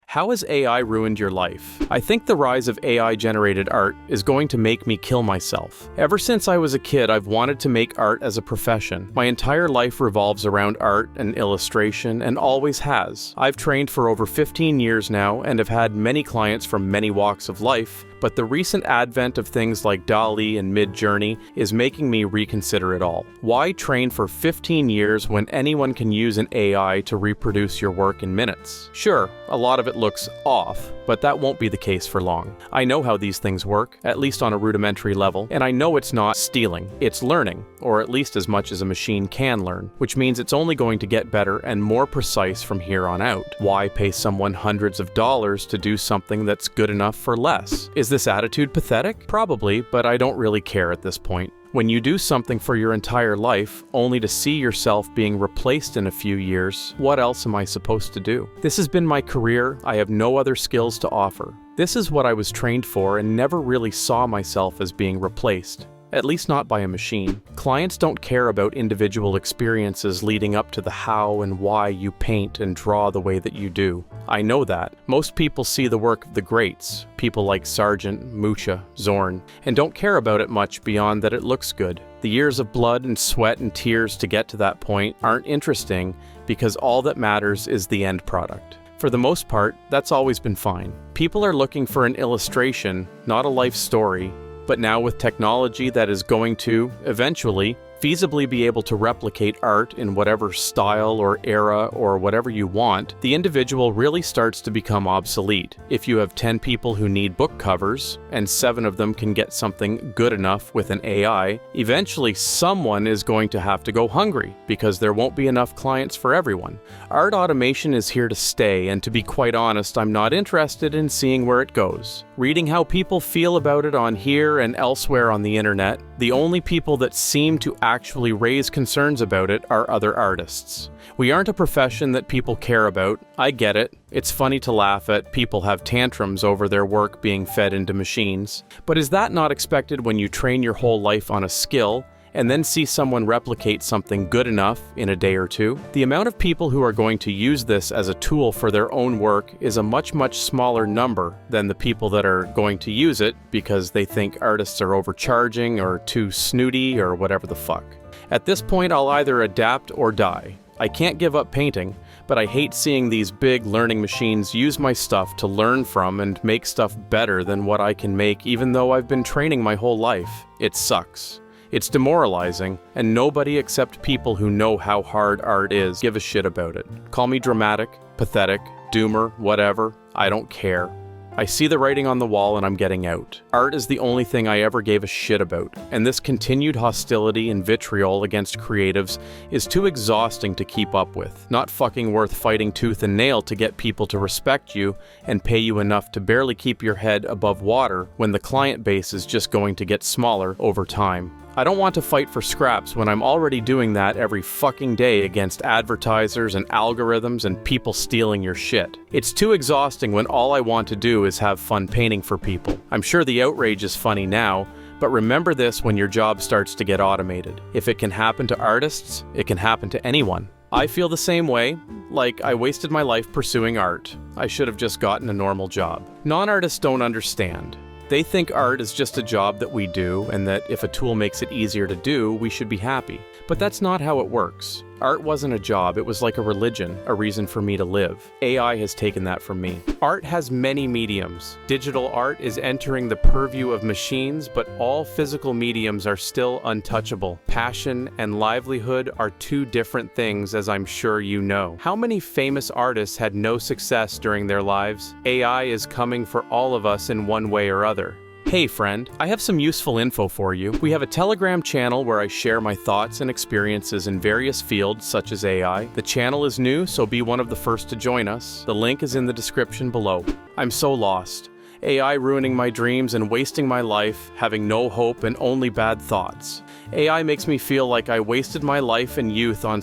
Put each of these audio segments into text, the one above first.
How has AI ruined your life? I think the rise of AI-generated art is going to make me kill myself. Ever since I was a kid, I've wanted to make art as a profession. My entire life revolves around art and illustration, and always has. I've trained for over 15 years now, and have had many clients from many walks of life, but the recent advent of things like DALL-E and Midjourney is making me reconsider it all. Why train for 15 years when anyone can use an AI to reproduce your work in minutes? Sure, a lot of it looks off, but that won't be the case for long. I know how these things work, at least on a rudimentary level, and I know it's not stealing, it's learning, or at least as much as a machine can learn, which means it's only going to get better and more precise from here on out. Why pay someone hundreds of dollars to do something that's good enough for less? Is this attitude pathetic? Probably, but I don't really care at this point. When you do something for your entire life, only to see yourself being replaced in a few years, what else am I supposed to do? This has been my career. I have no other skills to offer. This is what I was trained for and never really saw myself as being replaced. At least not by a machine. Clients don't care about individual experiences leading up to the how and why you paint and draw the way that you do. I know that. Most people see the work of the greats, people like Sargent, Mucha, Zorn, and don't care about it much beyond that it looks good. The years of blood and sweat and tears to get to that point aren't interesting because all that matters is the end product. For the most part, that's always been fine. People are looking for an illustration, not a life story. But now with technology that is going to, eventually, feasibly be able to replicate art in whatever style or era or whatever you want, the individual really starts to become obsolete. If you have 10 people who need book covers, and 7 of them can get something good enough with an AI, eventually someone is going to have to go hungry, because there won't be enough clients for everyone. Art automation is here to stay, and to be quite honest, I'm not interested in seeing where it goes. Reading how people feel about it on here and elsewhere on the internet, the only people that seem to actually raise concerns about it are other artists. We aren't a profession that people care about. I get it. It's funny to laugh at people have tantrums over their work being fed into machines. But is that not expected when you train your whole life on a skill and then see someone replicate something good enough in a day or two? The amount of people who are going to use this as a tool for their own work is a much smaller number than the people that are going to use it because they think artists are overcharging or too snooty or whatever the fuck. At this point, I'll either adapt or die. I can't give up painting, but I hate seeing these big learning machines use my stuff to learn from and make stuff better than what I can make even though I've been training my whole life. It sucks. It's demoralizing, and nobody except people who know how hard art is give a shit about it. Call me dramatic, pathetic, doomer, whatever. I don't care. I see the writing on the wall and I'm getting out. Art is the only thing I ever gave a shit about, and this continued hostility and vitriol against creatives is too exhausting to keep up with. Not fucking worth fighting tooth and nail to get people to respect you and pay you enough to barely keep your head above water when the client base is just going to get smaller over time. I don't want to fight for scraps when I'm already doing that every fucking day against advertisers and algorithms and people stealing your shit. It's too exhausting when all I want to do is have fun painting for people. I'm sure the outrage is funny now, but remember this when your job starts to get automated. If it can happen to artists, it can happen to anyone. I feel the same way, like I wasted my life pursuing art. I should have just gotten a normal job. Non-artists don't understand. They think art is just a job that we do, and that if a tool makes it easier to do, we should be happy. But that's not how it works. Art wasn't a job, it was like a religion, a reason for me to live. AI has taken that from me. Art has many mediums. Digital art is entering the purview of machines, but all physical mediums are still untouchable. Passion and livelihood are two different things, as I'm sure you know. How many famous artists had no success during their lives? AI is coming for all of us in one way or other. Hey friend, I have some useful info for you. We have a Telegram channel where I share my thoughts and experiences in various fields such as AI. The channel is new, so be one of the first to join us. The link is in the description below. I'm so lost. AI ruining my dreams and wasting my life, having no hope and only bad thoughts. AI makes me feel like I wasted my life and youth on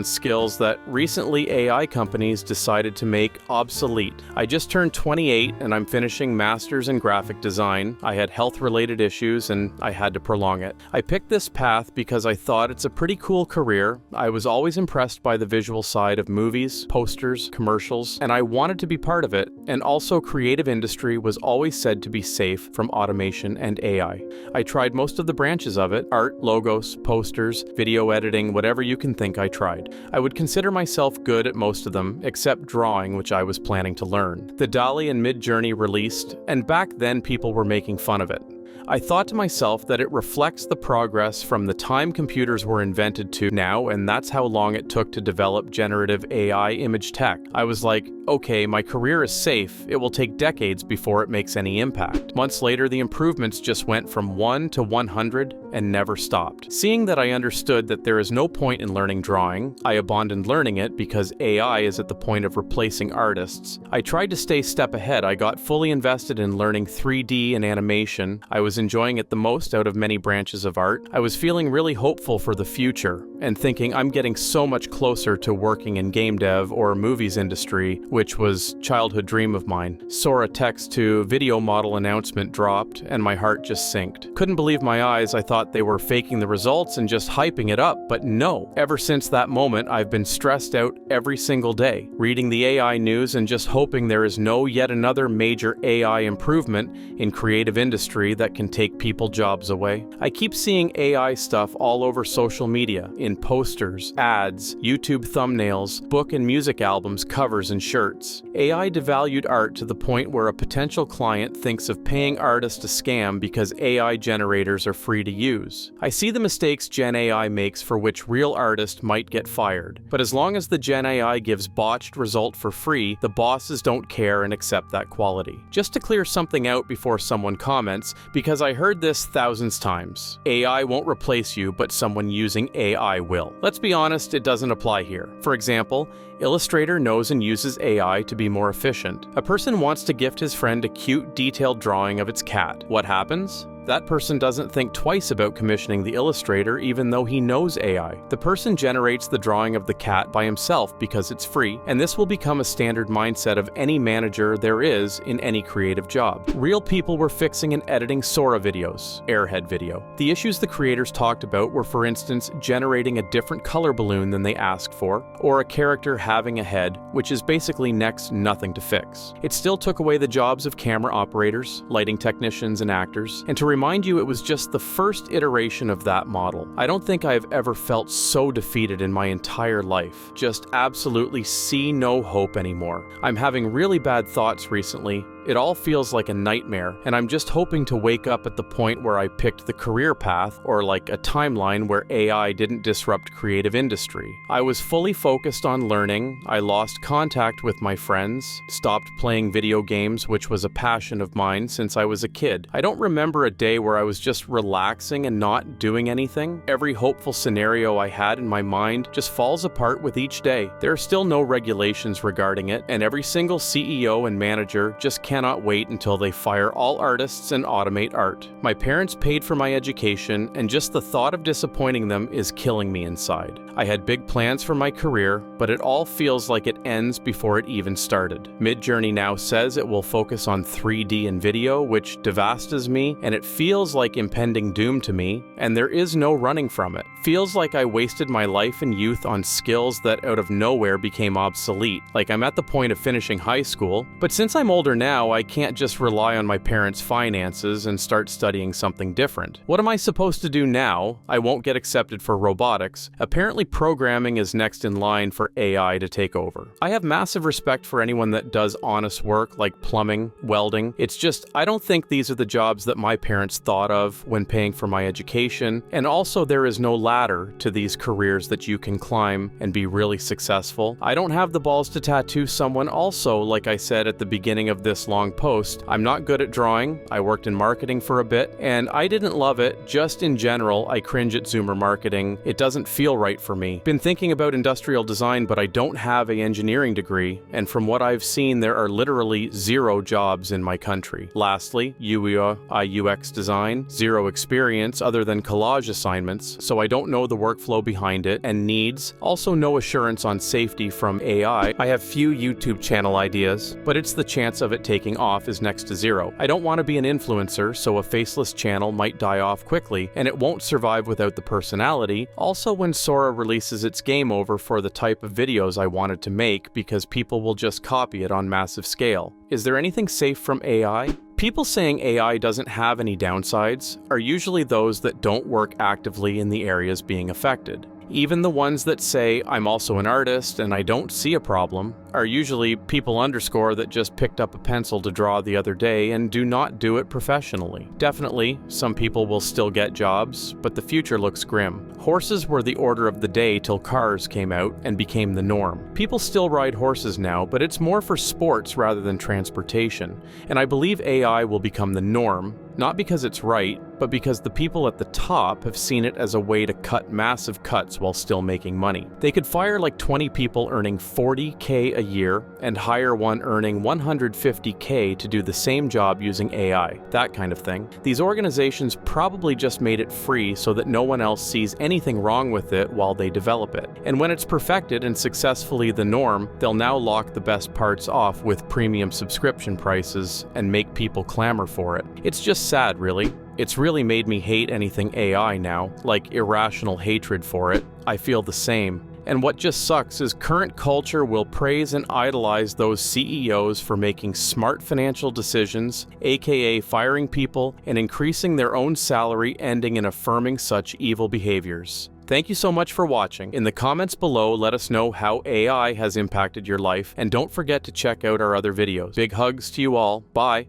skills that recently AI companies decided to make obsolete. I just turned 28 and I'm finishing masters in graphic design. I had health-related issues and I had to prolong it. I picked this path because I thought it's a pretty cool career. I was always impressed by the visual side of movies, posters, commercials, and I wanted to be part of it. And also, creative industry was always said to be safe from automation and AI. I tried most of the branches of it: art, logos, posters, video editing, whatever you can think. I tried. I would consider myself good at most of them, except drawing, which I was planning to learn. The DALL-E and Midjourney released, and back then people were making fun of it. I thought to myself that it reflects the progress from the time computers were invented to now, and that's how long it took to develop generative AI image tech. I was like, okay, my career is safe. It will take decades before it makes any impact. Months later, the improvements just went from 1 to 100 and never stopped. Seeing that I understood that there is no point in learning drawing, I abandoned learning it because AI is at the point of replacing artists. I tried to stay step ahead. I got fully invested in learning 3D and animation. I was enjoying it the most out of many branches of art. I was feeling really hopeful for the future and thinking I'm getting so much closer to working in game dev or movies industry, which was childhood dream of mine. Sora text to video model announcement dropped and my heart just sinked. Couldn't believe my eyes. I thought they were faking the results and just hyping it up, but no. Ever since that moment, I've been stressed out every single day, reading the AI news and just hoping there is no yet another major AI improvement in creative industry that can take people jobs away. I keep seeing AI stuff all over social media, in posters, ads, YouTube thumbnails, book and music albums, covers, and shirts. AI devalued art to the point where a potential client thinks of paying artists a scam because AI generators are free to use. I see the mistakes Gen AI makes for which real artists might get fired, but as long as the Gen AI gives botched result for free, the bosses don't care and accept that quality. Just to clear something out before someone comments, because I heard this thousands times. AI won't replace you, but someone using AI will. Let's be honest, it doesn't apply here. For example, Illustrator knows and uses AI to be more efficient. A person wants to gift his friend a cute, detailed drawing of its cat. What happens? That person doesn't think twice about commissioning the illustrator even though he knows AI. The person generates the drawing of the cat by himself because it's free, and this will become a standard mindset of any manager there is in any creative job. Real people were fixing and editing Sora videos, Airhead video. The issues the creators talked about were, for instance, generating a different color balloon than they asked for, or a character having a head, which is basically next nothing to fix. It still took away the jobs of camera operators, lighting technicians, and actors, and to remind you, it was just the first iteration of that model. I don't think I have ever felt so defeated in my entire life. Just absolutely see no hope anymore. I'm having really bad thoughts recently. It all feels like a nightmare, and I'm just hoping to wake up at the point where I picked the career path, or like a timeline where AI didn't disrupt creative industry. I was fully focused on learning, I lost contact with my friends, stopped playing video games, which was a passion of mine since I was a kid. I don't remember a day where I was just relaxing and not doing anything. Every hopeful scenario I had in my mind just falls apart with each day. There are still no regulations regarding it, and every single CEO and manager just cannot wait until they fire all artists and automate art. My parents paid for my education, and just the thought of disappointing them is killing me inside. I had big plans for my career, but it all feels like it ends before it even started. Midjourney now says it will focus on 3D and video, which devastates me, and it feels like impending doom to me, and there is no running from it. Feels like I wasted my life and youth on skills that out of nowhere became obsolete, like I'm at the point of finishing high school, but since I'm older now, I can't just rely on my parents' finances and start studying something different. What am I supposed to do now? I won't get accepted for robotics. Apparently programming is next in line for AI to take over. I have massive respect for anyone that does honest work like plumbing, welding. It's just, I don't think these are the jobs that my parents thought of when paying for my education, and also there is no ladder to these careers that you can climb and be really successful. I don't have the balls to tattoo someone also, like I said at the beginning of this long post. I'm not good at drawing. I worked in marketing for a bit, and I didn't love it. Just in general, I cringe at Zoomer marketing. It doesn't feel right for me. Been thinking about industrial design, but I don't have an engineering degree, and from what I've seen, there are literally 0 jobs in my country. Lastly, UI/UX design, 0 experience other than collage assignments, so I don't know the workflow behind it, and needs, also no assurance on safety from AI. I have few YouTube channel ideas, but it's the chance of it taking off is next to 0. I don't want to be an influencer, so a faceless channel might die off quickly, and it won't survive without the personality. Also, when Sora releases its game over for the type of videos I wanted to make, because people will just copy it on massive scale. Is there anything safe from AI? People saying AI doesn't have any downsides are usually those that don't work actively in the areas being affected. Even the ones that say, I'm also an artist and I don't see a problem, are usually people that just picked up a pencil to draw the other day and do not do it professionally. Definitely, some people will still get jobs, but the future looks grim. Horses were the order of the day till cars came out and became the norm. People still ride horses now, but it's more for sports rather than transportation. And I believe AI will become the norm, not because it's right, but because the people at the top have seen it as a way to cut massive cuts while still making money. They could fire like 20 people earning $40K a year and hire one earning $150K to do the same job using AI, that kind of thing. These organizations probably just made it free so that no one else sees anything wrong with it while they develop it. And when it's perfected and successfully the norm, they'll now lock the best parts off with premium subscription prices and make people clamor for it. It's just sad, really. It's really made me hate anything AI now, like irrational hatred for it. I feel the same. And what just sucks is current culture will praise and idolize those CEOs for making smart financial decisions, aka firing people and increasing their own salary, ending in affirming such evil behaviors. Thank you so much for watching. In the comments below, let us know how AI has impacted your life, and don't forget to check out our other videos. Big hugs to you all. Bye.